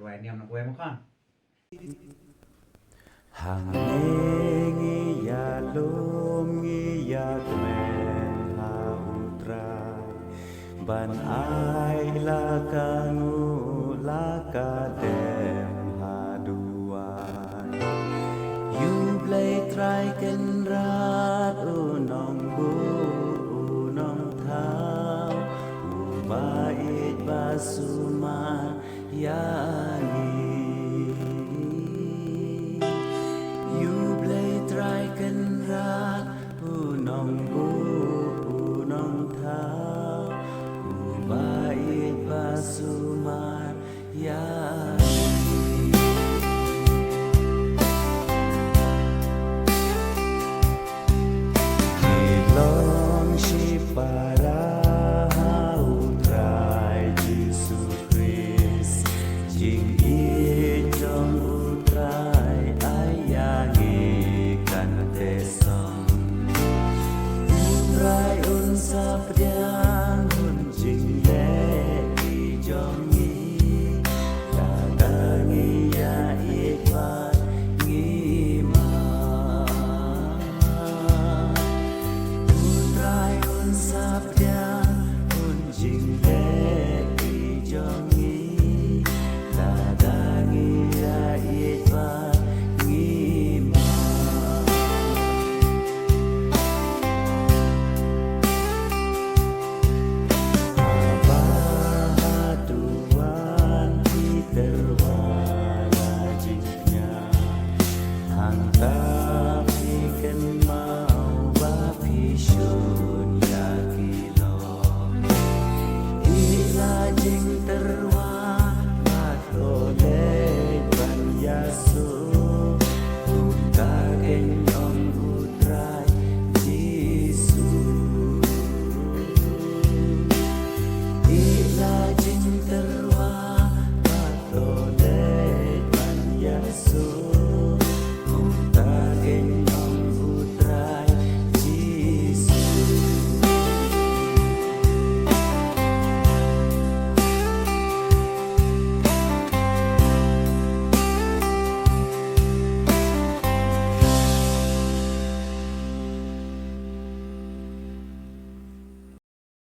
Vậy niềm nó quên mất không? Hàng ngi ya lom ngi ya kmen ha utrai ban ai la kanu la ka dem ha duai you play try ken rat unong bu unong thao u ba it basuma yani kan rat unong bu unong thao bait basumar ya Kilong si para utrai Jesus Christ jing